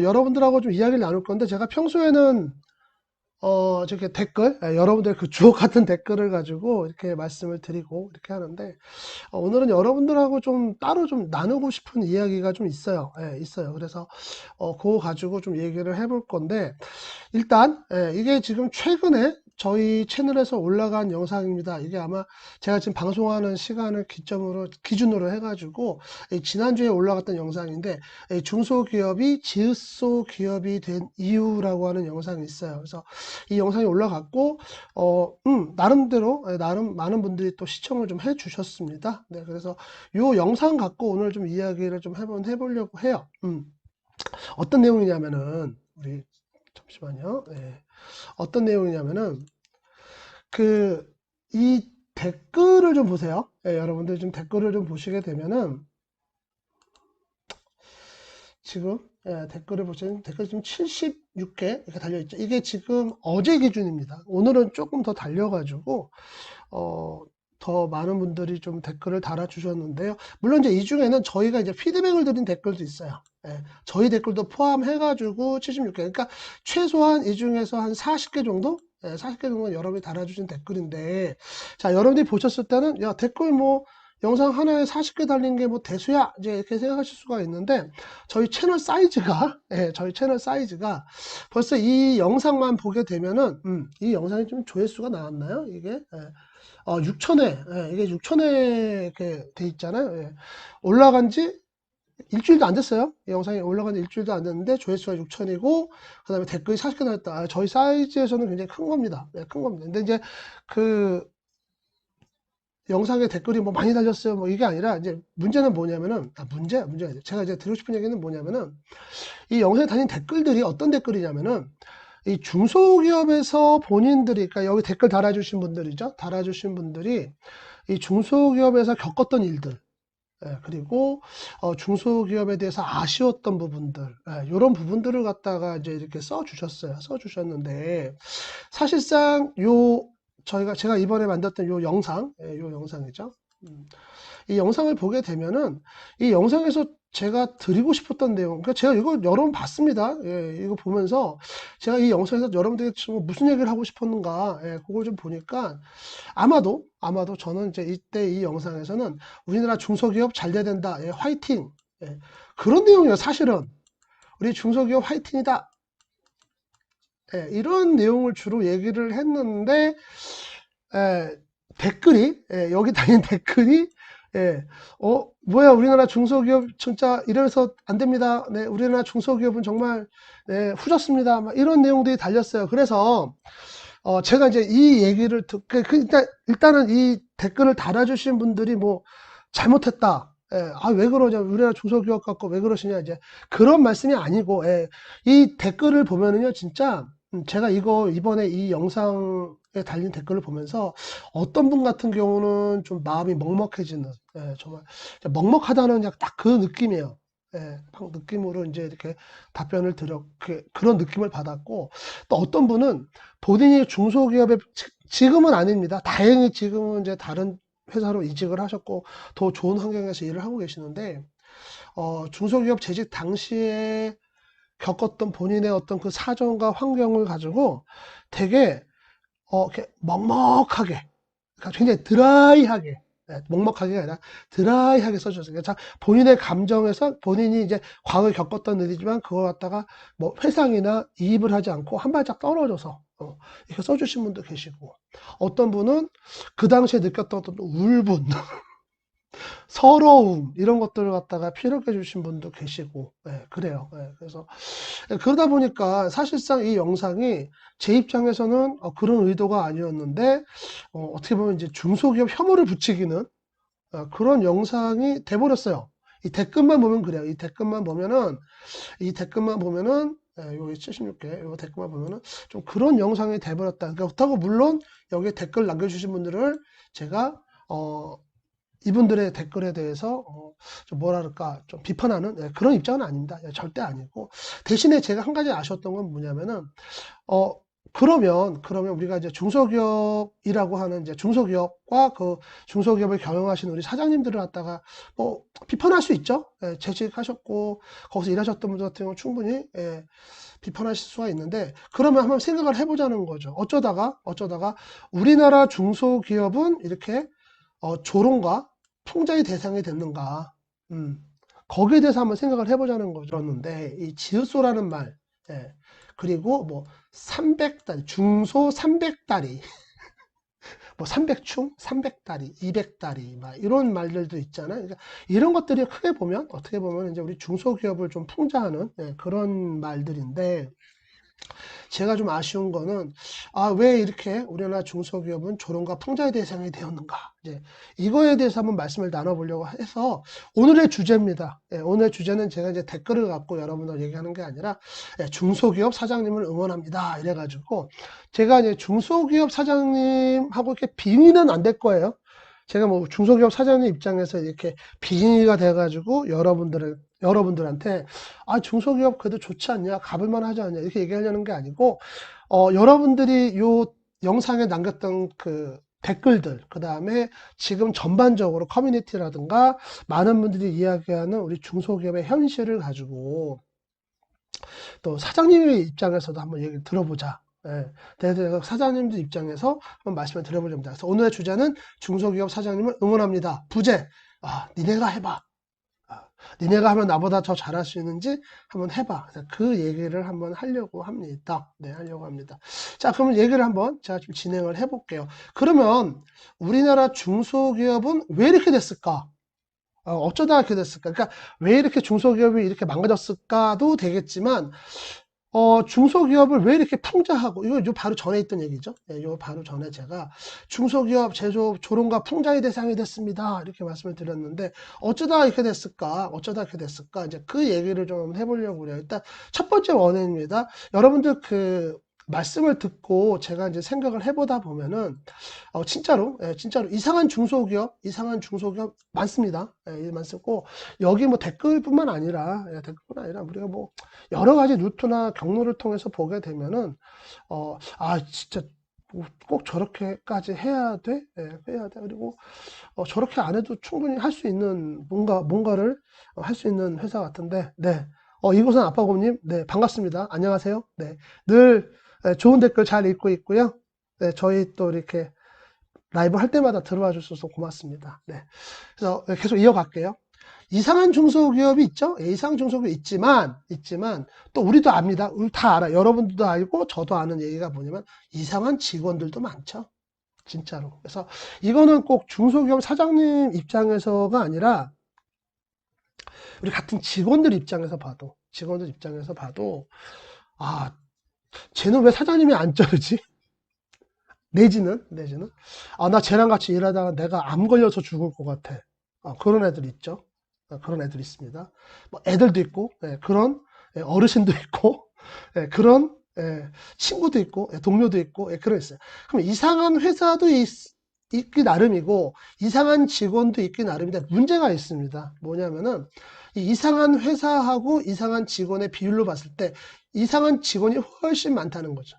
여러분들하고 좀 이야기를 나눌 건데, 제가 평소에는 저렇게 댓글, 여러분들 그 주옥 같은 댓글을 가지고 이렇게 말씀을 드리고 이렇게 하는데, 오늘은 여러분들하고 좀 따로 좀 나누고 싶은 이야기가 좀 있어요. 있어요. 그래서 그거 가지고 좀 얘기를 해볼 건데, 일단 이게 지금 최근에 저희 채널에서 올라간 영상입니다. 이게 아마 제가 지금 방송하는 시간을 기준으로 해가지고 지난주에 올라갔던 영상인데, 중소기업이 지읒소 기업이 된 이유라고 하는 영상이 있어요. 그래서 이 영상이 올라갔고 나름대로 나름 많은 분들이 또 시청을 좀 해주셨습니다. 네, 그래서 이 영상 갖고 오늘 좀 이야기를 좀 해보려고 해요. 어떤 내용이냐면은 우리 잠시만요. 어떤 내용이냐면은 이 댓글을 좀 보세요. 여러분들 좀 댓글을 좀 보시게 되면은 지금 댓글을 보시면 댓글 지금 76개 이렇게 달려 있죠. 이게 지금 어제 기준입니다. 오늘은 조금 더 달려가지고 더 많은 분들이 좀 댓글을 달아주셨는데요. 물론 이제 이 중에는 저희가 이제 피드백을 드린 댓글도 있어요. 저희 댓글도 포함해가지고 76개. 그러니까 최소한 이 중에서 한 40개 정도? 40개 정도 여러분이 달아주신 댓글인데, 자, 여러분들이 보셨을 때는, 야, 댓글 뭐, 영상 하나에 40개 달린 게 뭐 대수야? 이제 이렇게 생각하실 수가 있는데, 저희 채널 사이즈가, 저희 채널 사이즈가 벌써 이 영상만 보게 되면은, 이 영상이 좀 조회수가 나왔나요? 이게? 6천회, 이게 6천회 이렇게 돼 있잖아요. 올라간 지 일주일도 안 됐어요. 이 영상이 올라간 지 일주일도 안 됐는데 조회수가 6천이고, 그 다음에 댓글이 40개 달렸다. 저희 사이즈에서는 굉장히 큰 겁니다. 큰 겁니다. 근데 이제 그 영상에 댓글이 뭐 많이 달렸어요. 뭐 이게 아니라 이제 문제는 뭐냐면은, 문제가 아니죠. 제가 이제 드리고 싶은 얘기는 뭐냐면은, 이 영상에 달린 댓글들이 어떤 댓글이냐면은, 이 중소기업에서 본인들이, 그러니까 여기 댓글 달아주신 분들이죠. 달아주신 분들이 이 중소기업에서 겪었던 일들, 그리고 중소기업에 대해서 아쉬웠던 부분들, 이런 부분들을 갖다가 이제 이렇게 써주셨어요. 써주셨는데, 사실상 제가 이번에 만들었던 요 영상이죠. 이 영상을 보게 되면은 이 영상에서 제가 드리고 싶었던 내용, 그러니까 제가 이거 여러 번 봤습니다. 이거 보면서 제가 이 영상에서 여러분들에게 지금 무슨 얘기를 하고 싶었는가, 그걸 좀 보니까 아마도 저는 이제 이때 이 영상에서는 우리나라 중소기업 잘 돼야 된다, 화이팅, 그런 내용이에요. 사실은 우리 중소기업 화이팅이다, 이런 내용을 주로 얘기를 했는데, 에, 여기 달린 댓글이, 뭐야, 우리나라 중소기업 진짜 이래서 안 됩니다. 네, 우리나라 중소기업은 정말, 네, 후졌습니다. 막 이런 내용들이 달렸어요. 그래서, 제가 이제 이 얘기를 일단은 이 댓글을 달아주신 분들이 뭐, 잘못했다. 왜 그러냐. 우리나라 중소기업 갖고 왜 그러시냐. 이제 그런 말씀이 아니고, 이 댓글을 보면은요, 진짜, 제가 이번에 이 영상에 달린 댓글을 보면서 어떤 분 같은 경우는 좀 마음이 먹먹해지는, 정말 먹먹하다는 딱 그 느낌이에요. 막 느낌으로 이제 이렇게 답변을 그런 느낌을 받았고, 또 어떤 분은 본인이 중소기업에 지금은 아닙니다. 다행히 지금은 이제 다른 회사로 이직을 하셨고 더 좋은 환경에서 일을 하고 계시는데, 중소기업 재직 당시에 겪었던 본인의 어떤 그 사정과 환경을 가지고 되게 이렇게 먹먹하게, 그러니까 굉장히 드라이하게, 먹먹하게가 아니라 드라이하게 써주셨어요. 그러니까 본인의 감정에서 본인이 이제 과거에 겪었던 일이지만 그거 갖다가 뭐 회상이나 이입을 하지 않고 한 발짝 떨어져서 이렇게 써주신 분도 계시고, 어떤 분은 그 당시에 느꼈던 어떤 울분, 서러움, 이런 것들을 갖다가 피력해 주신 분도 계시고, 그래요. 그래서 그러다 보니까 사실상 이 영상이 제 입장에서는 그런 의도가 아니었는데, 어떻게 보면 이제 중소기업 혐오를 붙이기는 그런 영상이 돼버렸어요. 이 댓글만 보면 그래요. 이 댓글만 보면은 여기 76개, 요 댓글만 보면은 좀 그런 영상이 돼버렸다. 그러니까 그렇다고 물론 여기 댓글 남겨주신 분들을 제가 이분들의 댓글에 대해서 좀 뭐랄까 좀 비판하는 그런 입장은 아닙니다. 절대 아니고, 대신에 제가 한 가지 아쉬웠던 건 뭐냐면은 그러면 우리가 이제 중소기업이라고 하는 이제 중소기업과 그 중소기업을 경영하시는 우리 사장님들을 갖다가 뭐 비판할 수 있죠. 예, 재직하셨고 거기서 일하셨던 분들 같은 경우 충분히 예, 비판하실 수가 있는데, 그러면 한번 생각을 해보자는 거죠. 어쩌다가 우리나라 중소기업은 이렇게 조롱과 풍자의 대상이 됐는가? 음, 거기에 대해서 한번 생각을 해보자는 거죠. 그런데 이 지읒소라는 말, 예, 그리고 뭐 300다리, 중소 300다리, 뭐 300충, 300다리, 200다리, 막 이런 말들도 있잖아요. 그러니까 이런 것들이 크게 보면 어떻게 보면 이제 우리 중소기업을 좀 풍자하는 예, 그런 말들인데, 제가 좀 아쉬운 거는 왜 이렇게 우리나라 중소기업은 조롱과 풍자의 대상이 되었는가, 이제 이거에 대해서 한번 말씀을 나눠보려고 해서 오늘의 주제입니다. 예, 오늘 주제는 제가 이제 댓글을 갖고 여러분들 얘기하는 게 아니라 중소기업 사장님을 응원합니다 이래가지고, 제가 이제 중소기업 사장님하고 이렇게 빙의는 안 될 거예요. 제가 뭐 중소기업 사장님 입장에서 이렇게 빙의가 돼가지고 여러분들한테 중소기업 그래도 좋지 않냐, 가볼만 하지 않냐 이렇게 얘기하려는 게 아니고, 여러분들이 요 영상에 남겼던 그 댓글들, 그 다음에 지금 전반적으로 커뮤니티라든가 많은 분들이 이야기하는 우리 중소기업의 현실을 가지고 또 사장님의 입장에서도 한번 얘기를 들어보자. 예, 그래서 사장님들 입장에서 한번 말씀을 드려보렵니다. 그래서 오늘의 주제는 중소기업 사장님을 응원합니다. 부제, 니네가 해봐. 니네가 하면 나보다 더 잘할 수 있는지 한번 해봐. 그래서 그 얘기를 한번 하려고 합니다. 네, 하려고 합니다. 자, 그러면 얘기를 한번 제가 좀 진행을 해볼게요. 그러면 우리나라 중소기업은 왜 이렇게 됐을까? 어쩌다 이렇게 됐을까? 그러니까 왜 이렇게 중소기업이 이렇게 망가졌을까도 되겠지만, 중소기업을 왜 이렇게 풍자하고, 이거 요 바로 전에 있던 얘기죠. 예, 요 바로 전에 제가 중소기업 제조업 조롱과 풍자의 대상이 됐습니다, 이렇게 말씀을 드렸는데, 어쩌다 이렇게 됐을까? 어쩌다 이렇게 됐을까? 이제 그 얘기를 좀 해보려고 그래요. 일단 첫 번째 원인입니다. 여러분들 그 말씀을 듣고 제가 이제 생각을 해보다 보면은, 진짜로 이상한 중소기업 많습니다. 예, 많고, 여기 뭐 댓글뿐만 아니라, 우리가 뭐 여러 가지 루트나 경로를 통해서 보게 되면은, 진짜 꼭 저렇게까지 해야 돼? 예, 해야 돼. 그리고 저렇게 안 해도 충분히 할 수 있는 뭔가를 할 수 있는 회사 같은데, 네. 이곳은 아빠곰님, 네, 반갑습니다. 안녕하세요. 네, 늘 좋은 댓글 잘 읽고 있고요. 네, 저희 또 이렇게 라이브 할 때마다 들어와 주셔서 고맙습니다. 네. 그래서 계속 이어갈게요. 이상한 중소기업이 있죠? 예, 이상한 중소기업이 있지만, 또 우리도 압니다. 우리 다 알아. 여러분들도 알고, 저도 아는 얘기가 뭐냐면, 이상한 직원들도 많죠. 진짜로. 그래서 이거는 꼭 중소기업 사장님 입장에서가 아니라, 우리 같은 직원들 입장에서 봐도, 아, 쟤는 왜 사장님이 안 자르지? 내지는, 나 쟤랑 같이 일하다가 내가 암 걸려서 죽을 것 같아. 그런 애들 있죠. 그런 애들 있습니다. 뭐 애들도 있고, 예, 그런 어르신도 있고, 예, 그런 친구도 있고, 동료도 있고, 그런 있어요. 그럼 이상한 회사도 있기 나름이고, 이상한 직원도 있기 나름인데, 문제가 있습니다. 뭐냐면은, 이 이상한 회사하고 이상한 직원의 비율로 봤을 때, 이상한 직원이 훨씬 많다는 거죠.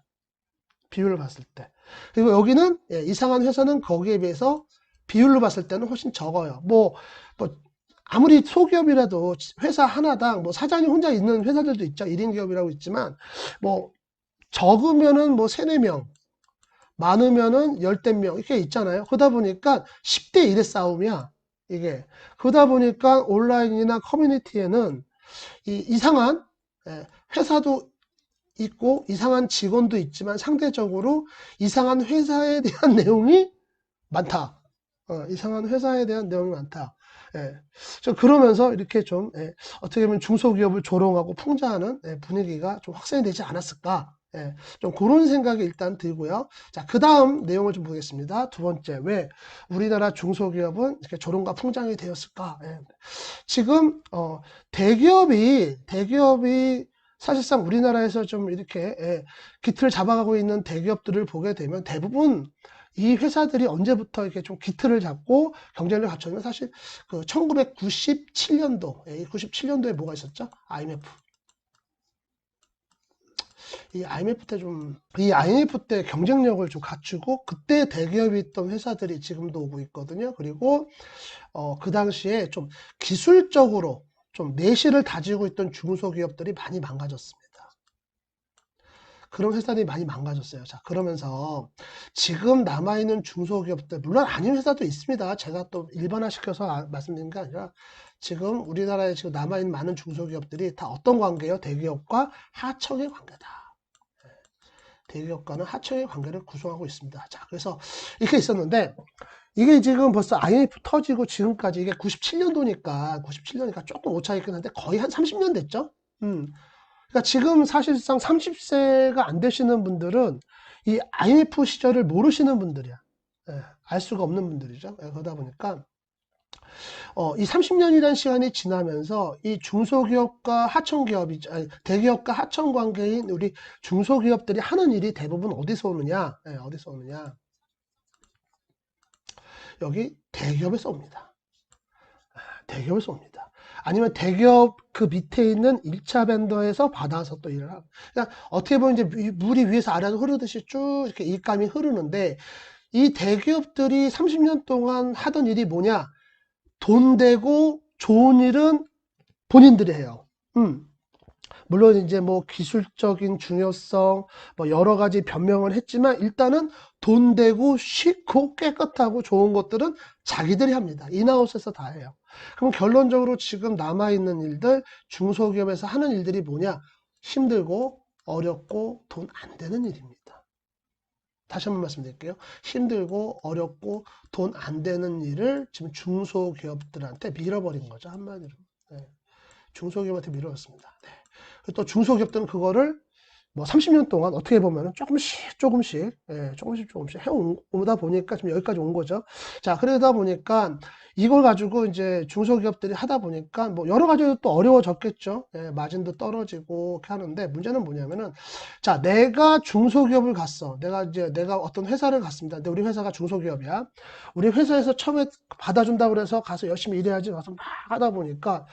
비율을 봤을 때. 그리고 여기는 이상한 회사는 거기에 비해서 비율로 봤을 때는 훨씬 적어요. 뭐 아무리 소기업이라도 회사 하나당 뭐 사장이 혼자 있는 회사들도 있죠. 1인 기업이라고 있지만, 뭐 적으면은 뭐 3, 4명, 많으면은 10명 이렇게 있잖아요. 그러다 보니까 10대 1의 싸움이야. 이게. 그러다 보니까 온라인이나 커뮤니티에는 이 이상한 회사도 있고 이상한 직원도 있지만, 상대적으로 이상한 회사에 대한 내용이 많다. 이상한 회사에 대한 내용이 많다. 예. 그러면서 이렇게 좀 어떻게 보면 중소기업을 조롱하고 풍자하는 분위기가 좀 확산이 되지 않았을까. 좀 그런 생각이 일단 들고요. 자, 그 다음 내용을 좀 보겠습니다. 두 번째, 왜 우리나라 중소기업은 이렇게 조롱과 풍장이 되었을까? 지금 대기업이 사실상 우리나라에서 좀 이렇게 기틀을 잡아가고 있는 대기업들을 보게 되면, 대부분 이 회사들이 언제부터 이렇게 좀 기틀을 잡고 경쟁력을 갖췄냐면, 사실 그 1997년도, 97년도에 뭐가 있었죠? IMF. 이 IMF 때 경쟁력을 좀 갖추고 그때 대기업이 있던 회사들이 지금도 오고 있거든요. 그리고 그 당시에 좀 기술적으로 좀 내실을 다지고 있던 중소기업들이 많이 망가졌습니다. 그런 회사들이 많이 망가졌어요. 자, 그러면서 지금 남아있는 중소기업들, 물론 아닌 회사도 있습니다. 제가 또 일반화시켜서 말씀드린 게 아니라 지금 우리나라에 지금 남아있는 많은 중소기업들이 다 어떤 관계예요? 대기업과 하청의 관계다. 대기업과는 하청의 관계를 구성하고 있습니다. 자, 그래서 이렇게 있었는데 이게 지금 벌써 IMF 터지고 지금까지 이게 97년도니까 조금 오차 있긴 한데 거의 한 30년 됐죠? 그러니까 지금 사실상 30세가 안 되시는 분들은 이 IMF 시절을 모르시는 분들이야. 예, 알 수가 없는 분들이죠. 예, 그러다 보니까 이 30년이라는 시간이 지나면서 이 중소기업과 하청기업이 아니, 대기업과 하청 관계인 우리 중소기업들이 하는 일이 대부분 어디서 오느냐? 예, 어디서 오느냐? 여기 대기업에서 옵니다. 대기업에서 옵니다. 아니면 대기업 그 밑에 있는 1차 벤더에서 받아서 또 일을 하고. 그러니까 어떻게 보면 이제 물이 위에서 아래로 흐르듯이 쭉 이렇게 일감이 흐르는데 이 대기업들이 30년 동안 하던 일이 뭐냐? 돈 되고 좋은 일은 본인들이 해요. 물론 이제 뭐 기술적인 중요성, 뭐 여러 가지 변명을 했지만 일단은 돈 되고 쉽고 깨끗하고 좋은 것들은 자기들이 합니다. 인하우스에서 다 해요. 그럼 결론적으로 지금 남아있는 일들, 중소기업에서 하는 일들이 뭐냐? 힘들고 어렵고 돈 안 되는 일입니다. 다시 한번 말씀드릴게요. 힘들고 어렵고 돈 안 되는 일을 지금 중소기업들한테 밀어버린 거죠. 한마디로. 네. 중소기업한테 밀어줬습니다. 네. 또 중소기업들은 그거를 뭐 30년 동안 어떻게 보면 조금씩 해오다 보니까 지금 여기까지 온 거죠. 자, 그러다 보니까 이걸 가지고 이제 중소기업들이 하다 보니까 뭐 여러 가지로 또 어려워졌겠죠. 예, 마진도 떨어지고 이렇게 하는데 문제는 뭐냐면은 자, 내가 중소기업을 갔어. 내가 어떤 회사를 갔습니다. 근데 우리 회사가 중소기업이야. 우리 회사에서 처음에 받아준다고 그래서 가서 열심히 일해야지 가서 막 하다 보니까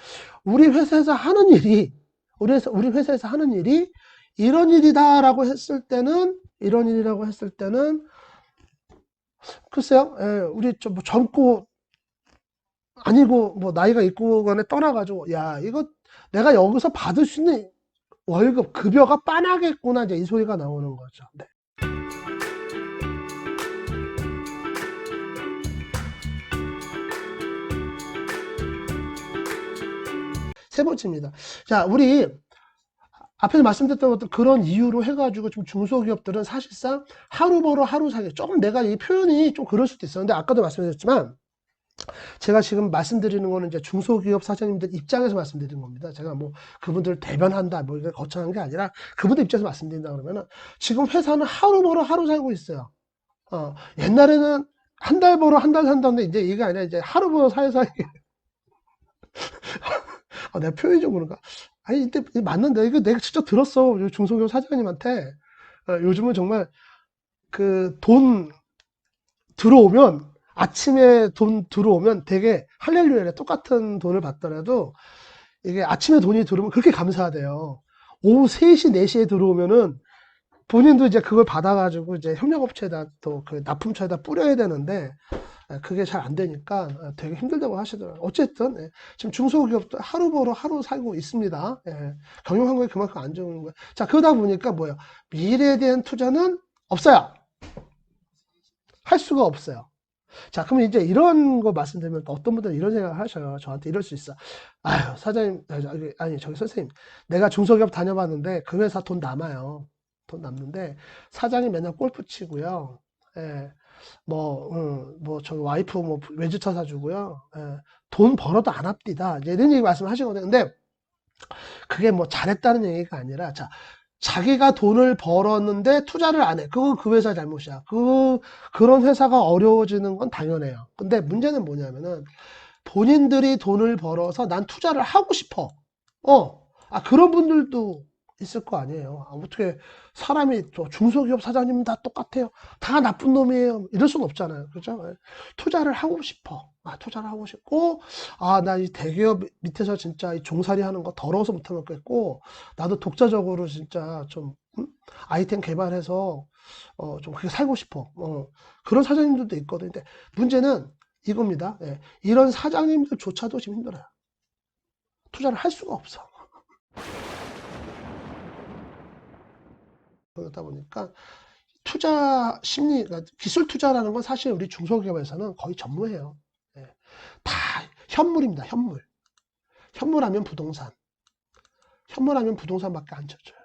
우리 회사에서 하는 일이 우리 회사에서 하는 일이 이런 일이다라고 했을 때는 이런 일이라고 했을 때는 글쎄요, 예, 우리 좀뭐 젊고 아니고 뭐 나이가 있고 간에 떠나가지고 야 이거 내가 여기서 받을 수 있는 월급 급여가 빤하겠구나 이제 이 소리가 나오는 거죠. 네. 세 번째입니다. 자, 우리 앞에서 말씀드렸던 것도 그런 이유로 해가지고 좀 중소기업들은 사실상 하루 벌어 하루 살기 조금 내가 이 표현이 좀 그럴 수도 있었는데 아까도 말씀드렸지만 제가 지금 말씀드리는 거는 이제 중소기업 사장님들 입장에서 말씀드리는 겁니다. 제가 뭐 그분들 대변한다 뭐 이게 거창한 게 아니라 그분들 입장에서 말씀드린다 그러면은 지금 회사는 하루 벌어 하루 살고 있어요. 옛날에는 한 달 벌어 한 달 산다는데 이제 이게 아니라 이제 하루 벌어 사회사회 내가 표현이 좀 그런가? 아니 이때 맞는데 이거 내가 직접 들었어 중소기업 사장님한테 요즘은 정말 그 돈 들어오면 아침에 돈 들어오면 되게 할렐루야래 똑같은 돈을 받더라도 이게 아침에 돈이 들어오면 그렇게 감사하대요. 오후 3시, 4시에 들어오면은 본인도 이제 그걸 받아가지고 이제 협력업체에다 또 그 납품처에다 뿌려야 되는데 그게 잘 안 되니까 되게 힘들다고 하시더라고요. 어쨌든 지금 중소기업도 하루 벌어 하루 살고 있습니다. 경영 환경이 그만큼 안 좋은 거예요. 자, 그러다 보니까 뭐예요? 미래에 대한 투자는 없어요. 할 수가 없어요. 자, 그러면 이제 이런 거 말씀드리면 또 어떤 분들은 이런 생각을 하셔요. 저한테 이럴 수 있어. 아유, 사장님, 아니, 저기 선생님. 내가 중소기업 다녀봤는데 그 회사 돈 남아요. 돈 남는데 사장이 맨날 골프 치고요. 예, 저 와이프 뭐 외제차 사주고요. 예, 돈 벌어도 안 합디다. 이제 이런 얘기 말씀하시거든요. 근데 그게 뭐 잘했다는 얘기가 아니라, 자, 자기가 돈을 벌었는데 투자를 안 해. 그건 그 회사 잘못이야. 그런 회사가 어려워지는 건 당연해요. 근데 문제는 뭐냐면은 본인들이 돈을 벌어서 난 투자를 하고 싶어. 그런 분들도 있을 거 아니에요. 어떻게 사람이 또 중소기업 사장님은 다 똑같아요. 다 나쁜 놈이에요. 이럴 순 없잖아요. 그죠? 투자를 하고 싶어. 투자를 하고 싶고, 나 이 대기업 밑에서 진짜 이 종살이 하는 거 더러워서 못 하겠고, 나도 독자적으로 진짜 좀, 아이템 개발해서 좀 그렇게 살고 싶어. 그런 사장님들도 있거든요. 근데 문제는 이겁니다. 예, 이런 사장님들조차도 지금 힘들어요. 투자를 할 수가 없어. 그러다 보니까 투자 심리, 그러니까 기술 투자라는 건 사실 우리 중소기업에서는 거의 전무해요. 예, 다 현물입니다. 현물. 현물하면 부동산. 현물하면 부동산밖에 안 쳐줘요.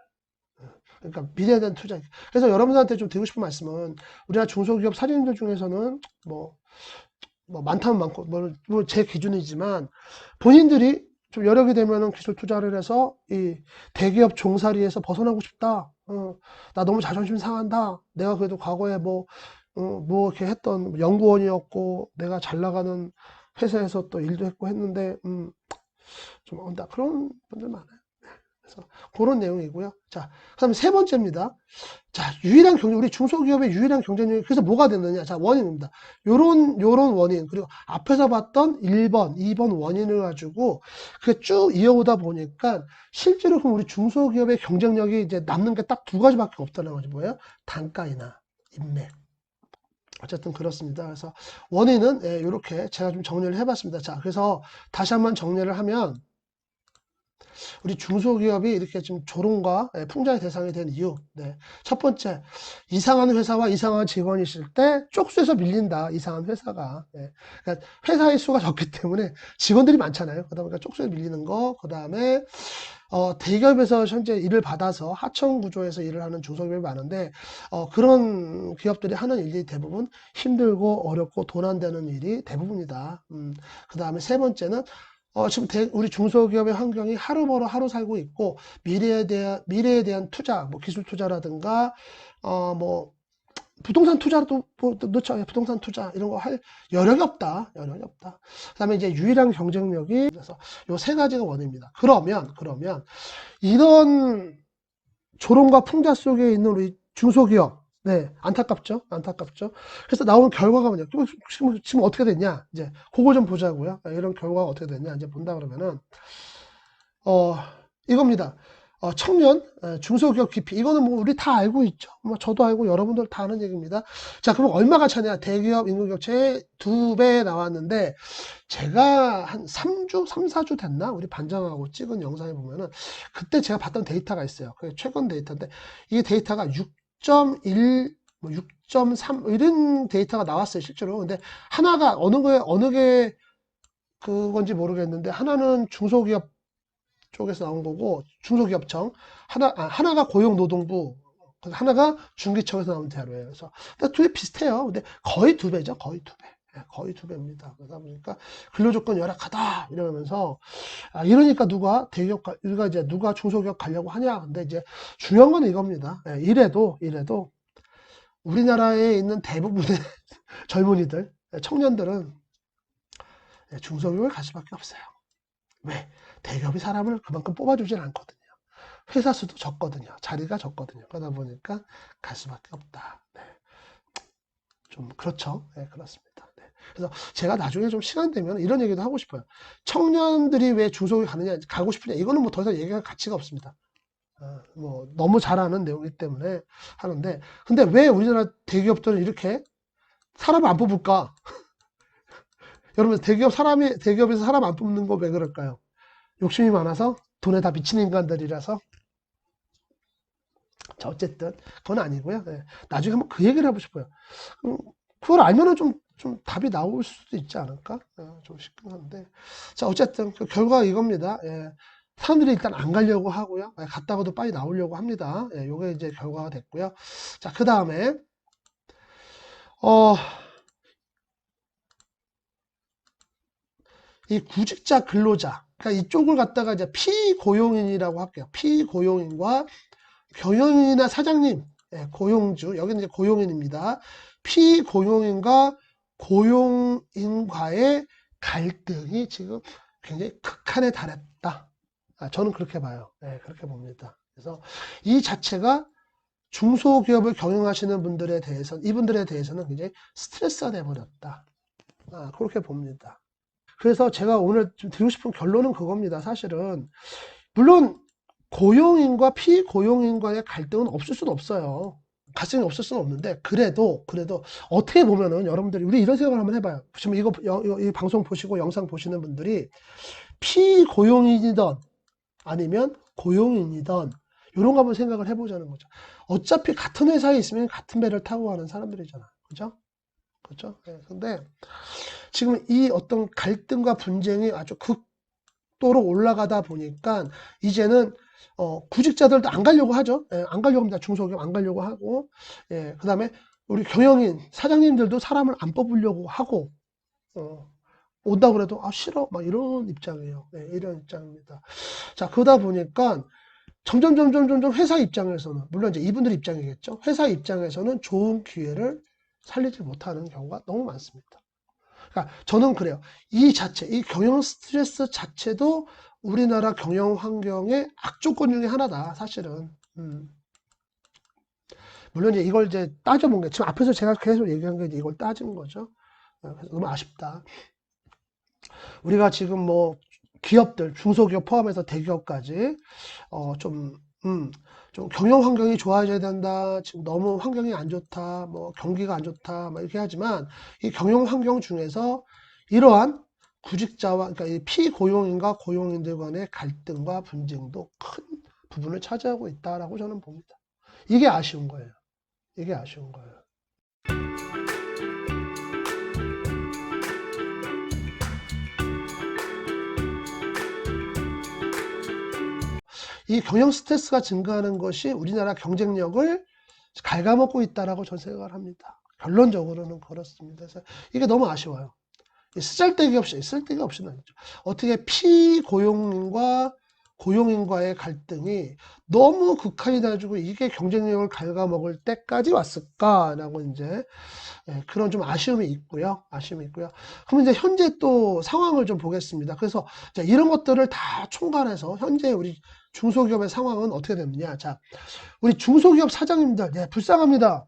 그러니까 미래에 대한 투자. 그래서 여러분들한테 좀 드리고 싶은 말씀은 우리나라 중소기업 사장님들 중에서는 뭐 많다면 많고 뭐 제 기준이지만 본인들이 좀 여력이 되면은 기술 투자를 해서 이 대기업 종살이에서 벗어나고 싶다. 나 너무 자존심 상한다. 내가 그래도 과거에 뭐 이렇게 했던 연구원이었고 내가 잘 나가는 회사에서 또 일도 했고 했는데 좀 온다. 그런 분들 많아요. 그래서 그런 내용이고요. 자, 그다음에 세 번째입니다. 자, 유일한 경쟁, 우리 중소기업의 유일한 경쟁력이 그래서 뭐가 됐느냐? 자, 원인입니다. 요런 원인, 그리고 앞에서 봤던 1번, 2번 원인을 가지고 그게 쭉 이어오다 보니까 실제로 그럼 우리 중소기업의 경쟁력이 이제 남는 게 딱 두 가지밖에 없다는 거지. 뭐예요? 단가이나 인맥. 어쨌든 그렇습니다. 그래서 원인은 이렇게 제가 좀 정리를 해봤습니다. 자, 그래서 다시 한번 정리를 하면 우리 중소기업이 이렇게 좀 조롱과 풍자의 대상이 된 이유. 네. 첫 번째, 이상한 회사와 이상한 직원이 있을 때 쪽수에서 밀린다. 이상한 회사가. 네. 그러니까 회사의 수가 적기 때문에 직원들이 많잖아요. 그러다 보니까 쪽수에 밀리는 거. 그 다음에 대기업에서 현재 일을 받아서 하청 구조에서 일을 하는 중소기업이 많은데 그런 기업들이 하는 일이 대부분 힘들고 어렵고 돈 안 되는 일이 대부분이다. 그 다음에 세 번째는 지금 우리 중소기업의 환경이 하루 벌어 하루 살고 있고 미래에 대한 투자, 뭐 기술 투자라든가 뭐 부동산 투자도 뭐 넣죠. 부동산 투자 이런 거 할 여력이 없다. 여력이 없다. 그다음에 이제 유일한 경쟁력이 그래서 요 세 가지가 원인입니다. 그러면 이런 조롱과 풍자 속에 있는 우리 중소기업, 네, 안타깝죠? 안타깝죠? 그래서 나오는 결과가 뭐냐? 지금 어떻게 됐냐? 이제, 그거 좀 보자고요. 이런 결과가 어떻게 됐냐? 이제 본다 그러면은, 어, 이겁니다. 청년, 중소기업 기피. 이거는 뭐 우리 다 알고 있죠. 뭐 저도 알고 여러분들 다 아는 얘기입니다. 자, 그럼 얼마가 차냐? 대기업 임금격차의 2배 나왔는데, 제가 한 3주, 3, 4주 됐나? 우리 반장하고 찍은 영상에 보면은, 그때 제가 봤던 데이터가 있어요. 그게 최근 데이터인데, 이 데이터가 6.1, 뭐 6.3, 이런 데이터가 나왔어요, 실제로. 근데 하나가 어느 게 그건지 모르겠는데, 하나는 중소기업 쪽에서 나온 거고 중소기업청 하나가 고용노동부 하나가 중기청에서 나온 자료예요. 그래서 둘이 비슷해요. 근데 거의 2배죠. 거의 2배. 거의 2배입니다. 그러다 보니까 근로조건 열악하다 이러면서 이러니까 우리가 이제 누가 중소기업 가려고 하냐. 근데 이제 중요한 건 이겁니다. 이래도 우리나라에 있는 대부분의 젊은이들, 청년들은 중소기업을 갈 수밖에 없어요. 왜? 대기업이 사람을 그만큼 뽑아주진 않거든요. 회사 수도 적거든요. 자리가 적거든요. 그러다 보니까 갈 수밖에 없다. 네. 좀 그렇죠. 네, 그렇습니다. 네. 그래서 제가 나중에 좀 시간 되면 이런 얘기도 하고 싶어요. 청년들이 왜 중소기업 가느냐, 가고 싶으냐, 이거는 뭐 더 이상 얘기할 가치가 없습니다. 뭐 너무 잘 아는 내용이기 때문에 하는데, 근데 왜 우리나라 대기업들은 이렇게 사람을 안 뽑을까? 여러분 대기업에서 사람 안 뽑는 거 왜 그럴까요? 욕심이 많아서 돈에 다 미치는 인간들이라서. 자, 어쨌든 그건 아니고요. 네. 나중에 한번 그 얘기를 해보고 싶어요. 그걸 알면은 좀 답이 나올 수도 있지 않을까? 좀 싶긴 한데. 자, 어쨌든 그 결과가 이겁니다. 예. 사람들이 일단 안 가려고 하고요. 갔다가도 빨리 나오려고 합니다. 예, 요게 이제 결과가 됐고요. 자, 그 다음에 이 구직자 근로자, 그러니까 이쪽을 갖다가 이제 피고용인이라고 할게요. 피고용인과 경영인이나 사장님, 고용주, 여기는 이제 고용인입니다. 피고용인과 고용인과의 갈등이 지금 굉장히 극한에 달했다. 저는 그렇게 봐요. 그렇게 봅니다. 그래서 이 자체가 중소기업을 경영하시는 이분들에 대해서는 굉장히 스트레스가 돼버렸다. 그렇게 봅니다. 그래서 제가 오늘 좀 드리고 싶은 결론은 그겁니다. 사실은. 물론 고용인과 피고용인 간의 갈등은 없을 수는 없어요. 갈등이 없을 수는 없는데, 그래도 어떻게 보면은 여러분들이 우리 이런 생각을 한번 해봐요. 지금 이 방송 보시고 영상 보시는 분들이 피고용인이던 아니면 고용인이던 이런 거 한번 생각을 해보자는 거죠. 어차피 같은 회사에 있으면 같은 배를 타고 가는 사람들이잖아. 그죠? 그죠? 네, 근데 지금 이 어떤 갈등과 분쟁이 아주 극도로 올라가다 보니까 이제는 구직자들도 안 가려고 하죠. 예, 안 가려고 합니다. 중소기업 안 가려고 하고, 예, 그 다음에 우리 경영인, 사장님들도 사람을 안 뽑으려고 하고, 온다고 그래도, 아, 싫어. 막 이런 입장이에요. 예, 이런 입장입니다. 자, 그러다 보니까 점점 회사 입장에서는, 물론 이제 이분들 입장이겠죠. 회사 입장에서는 좋은 기회를 살리지 못하는 경우가 너무 많습니다. 그러니까 저는 그래요. 이 경영 스트레스 자체도 우리나라 경영 환경의 악조건 중에 하나다, 사실은. 물론 이제 이걸 이제 따져본 게, 지금 앞에서 제가 계속 얘기한 게 이걸 따진 거죠. 그래서 너무 아쉽다. 우리가 지금 뭐 기업들, 중소기업 포함해서 대기업까지 좀, 좀 경영 환경이 좋아져야 된다. 지금 너무 환경이 안 좋다. 뭐 경기가 안 좋다. 막 이렇게 하지만 이 경영 환경 중에서 이러한 구직자와 그러니까 이 피고용인과 고용인들 간의 갈등과 분쟁도 큰 부분을 차지하고 있다라고 저는 봅니다. 이게 아쉬운 거예요. 이게 아쉬운 거예요. 이 경영 스트레스가 증가하는 것이 우리나라 경쟁력을 갉아먹고 있다라고 저는 생각을 합니다. 결론적으로는 그렇습니다. 그래서 이게 너무 아쉬워요. 쓸데기 없이, 쓸데가 없이는 아니죠. 어떻게 피고용인과 고용인과의 갈등이 너무 극한이 돼가지고 이게 경쟁력을 갉아먹을 때까지 왔을까라고 이제 그런 좀 아쉬움이 있고요. 아쉬움이 있고요. 그럼 이제 현재 또 상황을 좀 보겠습니다. 그래서 이런 것들을 다 총괄해서 현재 우리 중소기업의 상황은 어떻게 됐느냐. 자, 우리 중소기업 사장님들, 예, 불쌍합니다.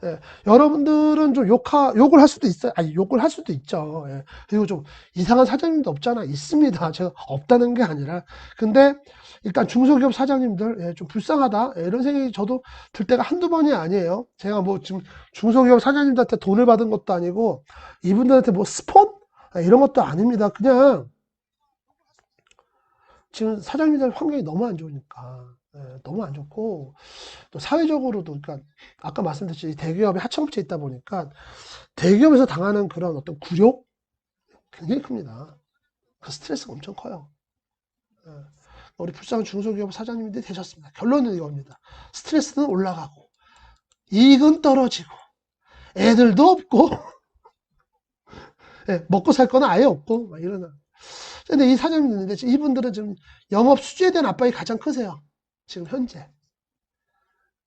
예, 여러분들은 좀 욕을 할 수도 있어요. 아니, 욕을 할 수도 있죠. 예, 그리고 좀 이상한 사장님도 없잖아. 있습니다. 제가 없다는 게 아니라. 근데 일단 중소기업 사장님들, 예, 좀 불쌍하다. 예, 이런 생각이 저도 들 때가 한두 번이 아니에요. 제가 뭐 지금 중소기업 사장님들한테 돈을 받은 것도 아니고, 이분들한테 뭐 스폰? 예, 이런 것도 아닙니다. 그냥 지금 사장님들 환경이 너무 안 좋으니까. 예, 너무 안 좋고, 또 사회적으로도, 그러니까 아까 말씀드렸듯이 대기업에 하청업체에 있다 보니까 대기업에서 당하는 그런 어떤 굴욕 굉장히 큽니다. 그 스트레스가 엄청 커요. 예. 우리 불쌍한 중소기업 사장님들이 되셨습니다. 결론은 이겁니다. 스트레스는 올라가고 이익은 떨어지고 애들도 없고 예, 먹고 살 거는 아예 없고 막 이러나. 근데 이 사장님들 이분들은 지금 영업 수주에 대한 압박이 가장 크세요. 지금 현재.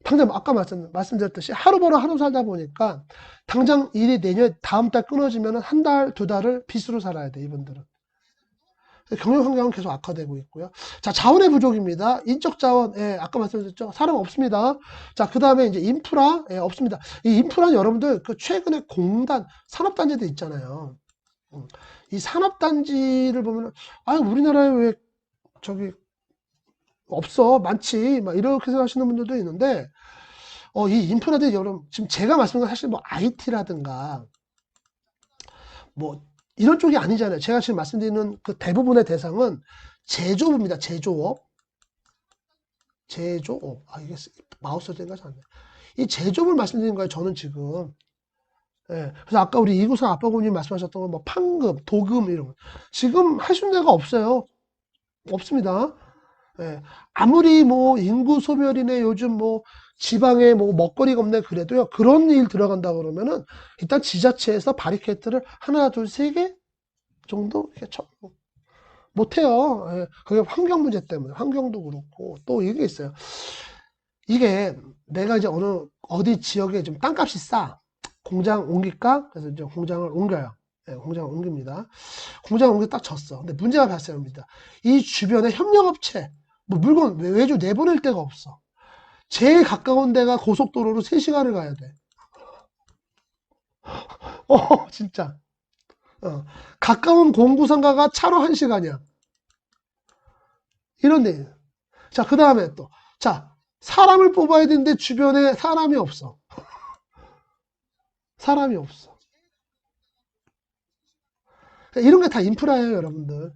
당장 아까 말씀드렸듯이 하루 벌어 하루 살다 보니까 당장 일이 내년 다음 달 끊어지면 한 달, 두 달을 빚으로 살아야 돼, 이분들은. 경영 환경은 계속 악화되고 있고요. 자, 자원의 부족입니다. 인적 자원, 예, 아까 말씀드렸죠. 사람 없습니다. 자, 그 다음에 이제 인프라, 예, 없습니다. 이 인프라는 여러분들 그 최근에 공단, 산업단지도 있잖아요. 이 산업단지를 보면, 아, 우리나라에 왜 저기 없어, 많지, 막 이렇게 생각하시는 분들도 있는데, 이 인프라들 여러분, 지금 제가 말씀드린 건 사실 뭐 IT라든가, 뭐 이런 쪽이 아니잖아요. 제가 지금 말씀드리는 그 대부분의 대상은 제조업입니다. 제조업. 제조업. 아, 이게 마우스로 생각이 안 나요. 이 제조업을 말씀드리는 거예요. 저는 지금. 예. 그래서 아까 우리 이구상 아빠분이 말씀하셨던 건 뭐 판금, 도금 이런 거. 지금 할 수 있는 데가 없어요. 없습니다. 예. 아무리 뭐 인구 소멸이네 요즘 뭐 지방에 뭐 먹거리가 없네 그래도요. 그런 일 들어간다 그러면은 일단 지자체에서 바리케이트를 하나, 둘, 세 개 정도 이렇게 못해요. 예, 그게 환경 문제 때문에 환경도 그렇고 또 이게 있어요. 이게 내가 이제 어디 지역에 좀 땅값이 싸 공장 옮길까? 그래서 이제 공장을 옮겨요. 예, 공장을 옮깁니다. 공장을 옮겨 딱 졌어. 근데 문제가 발생합니다. 이 주변에 협력업체 뭐 물건 외주 내보낼 데가 없어. 제일 가까운 데가 고속도로로 3시간을 가야 돼. 진짜. 가까운 공구상가가 차로 1시간이야. 이런 데. 자, 그 다음에 또, 자, 사람을 뽑아야 되는데 주변에 사람이 없어. 사람이 없어. 이런 게 다 인프라예요, 여러분들.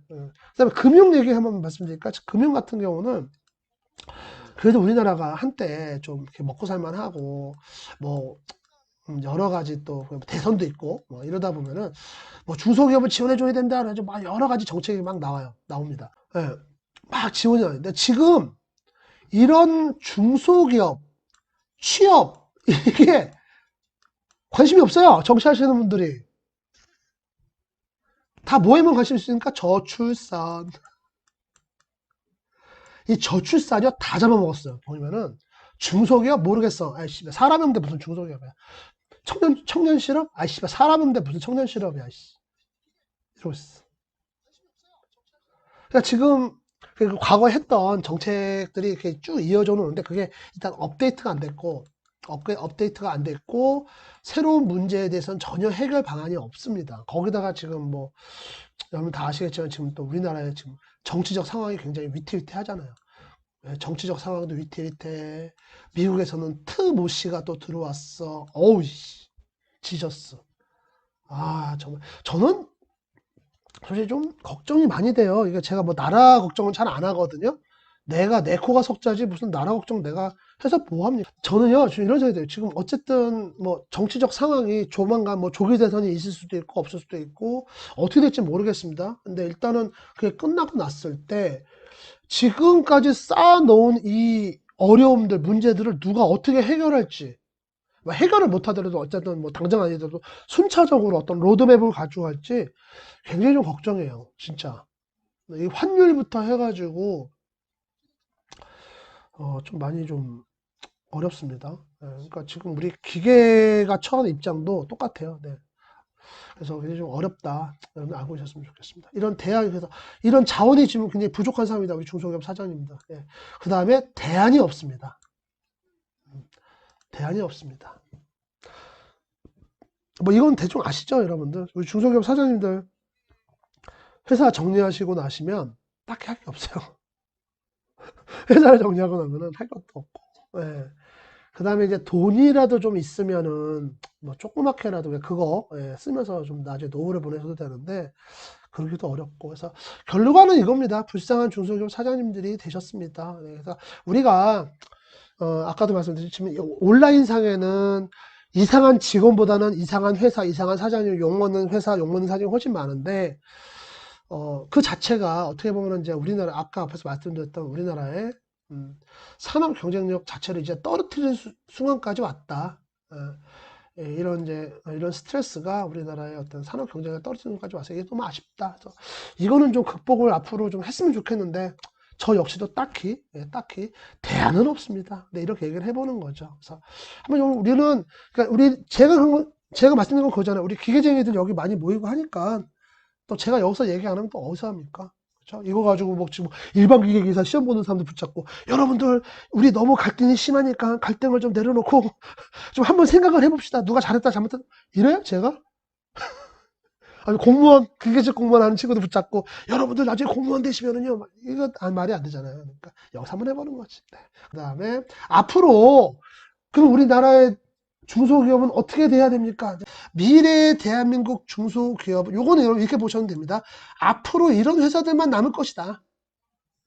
그다음에 금융 얘기 한번 말씀드릴까? 금융 같은 경우는 그래도 우리나라가 한때 좀 이렇게 먹고 살만하고 뭐 여러 가지 또 대선도 있고 뭐 이러다 보면은 뭐 중소기업을 지원해줘야 된다 그래서 막 여러 가지 정책이 막 나옵니다. 예, 막 지원이 나는데 지금 이런 중소기업 취업 이게 관심이 없어요. 정치하시는 분들이 다 뭐에만 관심 있으니까 저출산 이 저출산이요 다 잡아먹었어요. 보면은 중소기업 모르겠어. 아이씨 사람 없는데 무슨 중소기업이야. 청년 실업? 아이씨 사람 없는데 무슨 청년 실업이야. 아이씨 이러고 있어. 그러니까 지금 그 과거에 했던 정책들이 이렇게 쭉 이어져 오는데 그게 일단 업데이트가 안 됐고 업데이트가 안 됐고 새로운 문제에 대해서는 전혀 해결 방안이 없습니다. 거기다가 지금 뭐 여러분 다 아시겠지만 지금 또 우리나라의 지금 정치적 상황이 굉장히 위태위태하잖아요. 정치적 상황도 위태위태. 미국에서는 트모시가 또 들어왔어. 어우 씨, 지졌어. 아 정말 저는 사실 좀 걱정이 많이 돼요. 이게 제가 뭐 나라 걱정은 잘 안 하거든요. 내가 내 코가 석자지 무슨 나라 걱정 내가 해서 뭐 합니까? 저는요 지금 이런 생각이 돼요. 지금 어쨌든 뭐 정치적 상황이 조만간 뭐 조기 대선이 있을 수도 있고 없을 수도 있고 어떻게 될지 모르겠습니다. 근데 일단은 그게 끝나고 났을 때 지금까지 쌓아놓은 이 어려움들 문제들을 누가 어떻게 해결할지 뭐 해결을 못하더라도 어쨌든 뭐 당장 아니더라도 순차적으로 어떤 로드맵을 가지고 갈지 굉장히 좀 걱정해요. 진짜. 이 환율부터 해가지고 좀 많이 좀 어렵습니다. 그러니까 지금 우리 기계가 처한 입장도 똑같아요. 네. 그래서 굉장히 좀 어렵다. 여러분 알고 계셨으면 좋겠습니다. 이런 대안이 그래서 이런 자원이 지금 굉장히 부족한 상황이다. 우리 중소기업 사장님입니다. 예. 그 다음에 대안이 없습니다. 대안이 없습니다. 뭐 이건 대충 아시죠, 여러분들? 우리 중소기업 사장님들 회사 정리하시고 나시면 딱히 할 게 없어요. 회사를 정리하고 나면은 할 것도 없고. 예. 그 다음에 이제 돈이라도 좀 있으면은 뭐 조그맣게라도 그거 쓰면서 좀 나중에 노후를 보내셔도 되는데 그러기도 어렵고 그래서 결론은 이겁니다. 불쌍한 중소기업 사장님들이 되셨습니다. 네, 그래서 우리가 아까도 말씀드렸지만 온라인상에는 이상한 직원보다는 이상한 회사, 이상한 사장님, 욕먹는 회사, 욕먹는 사장님이 훨씬 많은데 그 자체가 어떻게 보면 이제 우리나라 아까 앞에서 말씀드렸던 우리나라의 산업 경쟁력 자체를 이제 떨어뜨리는 순간까지 왔다. 어, 이런 이제 이런 스트레스가 우리나라의 어떤 산업 경쟁력을 떨어뜨리는 것까지 와서 이게 너무 아쉽다. 그래서 이거는 좀 극복을 앞으로 좀 했으면 좋겠는데 저 역시도 딱히 대안은 없습니다. 네, 이렇게 얘기를 해보는 거죠. 그래서 한번 우리는 그러니까 제가 말씀드린 건 그거잖아요. 우리 기계쟁이들 여기 많이 모이고 하니까 또 제가 여기서 얘기 안 하면 또 어디서 합니까? 그렇죠? 이거 가지고 뭐 지금 일반 기계기사 시험 보는 사람들 붙잡고 여러분들 우리 너무 갈등이 심하니까 갈등을 좀 내려놓고 좀 한번 생각을 해봅시다. 누가 잘했다 잘못했다 이래요? 제가? 아니 공무원 기계직 공무원 하는 친구들 붙잡고 여러분들 나중에 공무원 되시면은요 이거 말이 안 되잖아요. 그러니까 여기서 한번 해보는 거지. 네. 그다음에 앞으로 그럼 우리나라의 중소기업은 어떻게 돼야 됩니까? 미래의 대한민국 중소기업, 요거는 이렇게 보셔도 됩니다. 앞으로 이런 회사들만 남을 것이다.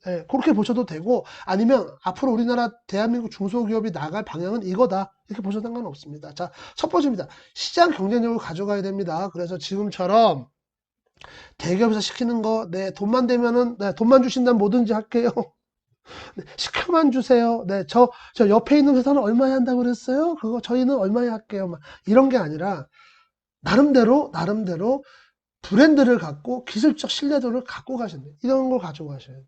예, 그렇게 보셔도 되고, 아니면 앞으로 우리나라 대한민국 중소기업이 나갈 방향은 이거다. 이렇게 보셔도 상관없습니다. 자, 첫 번째입니다. 시장 경쟁력을 가져가야 됩니다. 그래서 지금처럼 대기업에서 시키는 거, 네, 돈만 되면은, 네, 돈만 주신다면 뭐든지 할게요. 네, 시켜만 주세요. 네, 저 옆에 있는 회사는 얼마에 한다고 그랬어요? 그거 저희는 얼마에 할게요. 막 이런 게 아니라, 나름대로 브랜드를 갖고 기술적 신뢰도를 갖고 가신다. 이런 걸 가지고 가셔야 돼요.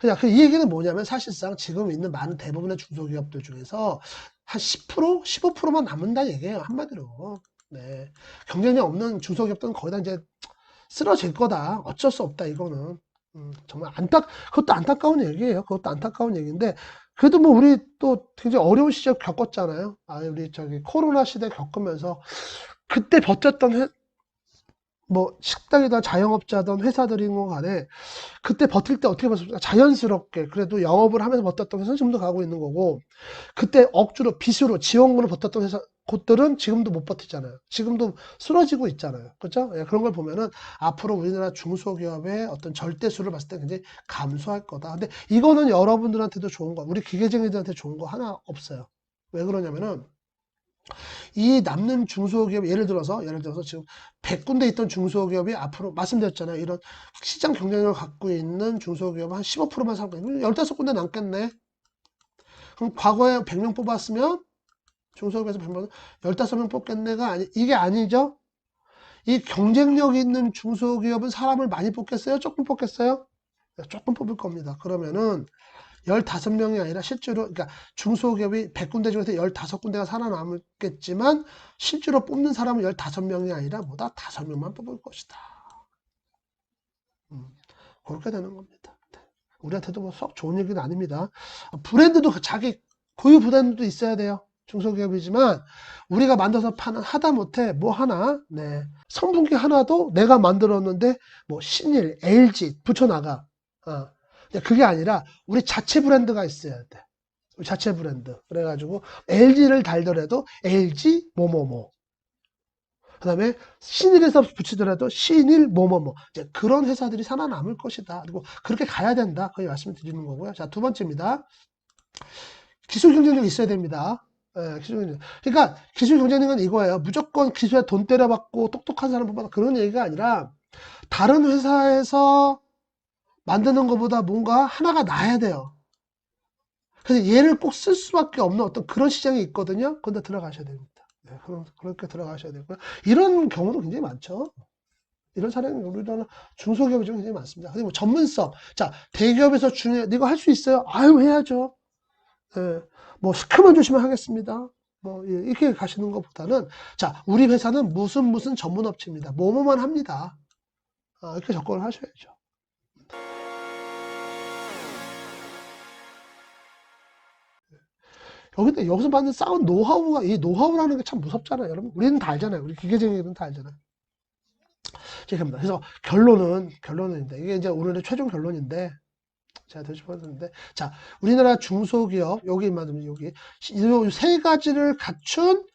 그냥 이 얘기는 뭐냐면 사실상 지금 있는 많은 대부분의 중소기업들 중에서 한 10%, 15%만 남는다는 얘기예요. 한마디로. 네. 경쟁력 없는 중소기업들은 거의 다 이제 쓰러질 거다. 어쩔 수 없다. 이거는. 정말 그것도 안타까운 얘기예요. 그것도 안타까운 얘기인데, 그래도 뭐 우리 또 굉장히 어려운 시절 겪었잖아요. 우리 저기 코로나 시대 겪으면서 그때 버텼던 뭐 식당이든 자영업자든 회사들인 건 간에 그때 버틸 때 어떻게 버텼습니까? 자연스럽게 그래도 영업을 하면서 버텼던 회사는 지금도 가고 있는 거고, 그때 억지로 빚으로 지원금을 버텼던 회사 곳들은 지금도 못 버티잖아요. 지금도 쓰러지고 있잖아요. 그렇죠? 예, 그런 걸 보면은 앞으로 우리나라 중소기업의 어떤 절대수를 봤을 때 굉장히 감소할 거다. 근데 이거는 여러분들한테도 좋은 거, 우리 기계쟁이들한테 좋은 거 하나 없어요. 왜 그러냐면은 이 남는 중소기업, 예를 들어서 지금 100군데 있던 중소기업이 앞으로 말씀드렸잖아요. 이런 시장 경쟁력을 갖고 있는 중소기업은 한 15%만 살 거예요. 15군데 남겠네. 그럼 과거에 100명 뽑았으면 중소기업에서 100명, 15명 뽑겠네가 이게 아니죠. 이 경쟁력 있는 중소기업은 사람을 많이 뽑겠어요? 조금 뽑겠어요? 조금 뽑을 겁니다. 그러면은 15명이 아니라 실제로, 그러니까 중소기업이 100군데 중에서 15군데가 살아남겠지만 실제로 뽑는 사람은 15명이 아니라 뭐다 5명만 뽑을 것이다. 그렇게 되는 겁니다. 우리한테도 뭐 썩 좋은 얘기는 아닙니다. 브랜드도 자기 고유 브랜드도 있어야 돼요. 중소기업이지만 우리가 만들어서 파는 하다못해 뭐 하나, 네, 선풍기 하나도 내가 만들었는데 뭐 신일, LG 붙여나가. 근데 그게 아니라 우리 자체 브랜드가 있어야 돼. 우리 자체 브랜드. 그래가지고 LG를 달더라도 LG 뭐뭐뭐. 그다음에 신일에서 붙이더라도 신일 뭐뭐뭐. 이제 그런 회사들이 살아남을 것이다. 그리고 그렇게 가야 된다. 거의 말씀을 드리는 거고요. 자, 두 번째입니다. 기술 경쟁력이 있어야 됩니다. 예, 기술 경쟁력. 그러니까 기술 경쟁력은 이거예요. 무조건 기술에 돈 때려받고 똑똑한 사람 뽑아라 그런 얘기가 아니라 다른 회사에서 만드는 것보다 뭔가 하나가 나야 돼요. 그래서 얘를 꼭 쓸 수밖에 없는 어떤 그런 시장이 있거든요. 그런데 들어가셔야 됩니다. 네, 그렇게 들어가셔야 되고요. 이런 경우도 굉장히 많죠. 이런 사례는 우리나라 중소기업이 좀 굉장히 많습니다. 그리고 전문성. 자, 대기업에서 이거 할 수 있어요? 아유, 해야죠. 예, 뭐 시켜만 주시면 하겠습니다. 뭐 예, 이렇게 가시는 것보다는 자, 우리 회사는 무슨 전문 업체입니다. 뭐뭐만 합니다. 이렇게 접근을 하셔야죠. 여기서 받는 싸운 노하우가 이 노하우라는 게 참 무섭잖아요. 여러분 우리는 다 알잖아요. 우리 기계쟁이들은 다 알잖아요. 죄송합니다. 그래서 결론인데 이게 이제 오늘의 최종 결론인데 제가 더 싶었는데 자, 우리나라 중소기업 여기 말하면 여기 이 세 가지를 갖춘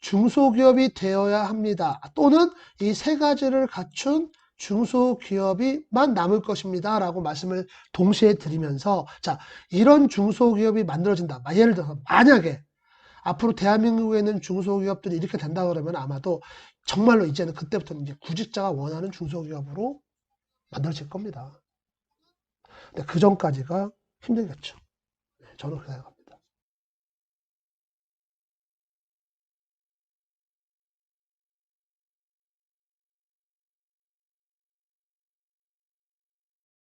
중소기업이 되어야 합니다. 또는 이 세 가지를 갖춘 중소기업이만 남을 것입니다. 라고 말씀을 동시에 드리면서 자, 이런 중소기업이 만들어진다. 예를 들어서 만약에 앞으로 대한민국에 있는 중소기업들이 이렇게 된다 그러면 아마도 정말로 이제는 그때부터는 이제 구직자가 원하는 중소기업으로 만들어질 겁니다. 근데 그 전까지가 힘들겠죠. 저는 그렇게 생각합니다.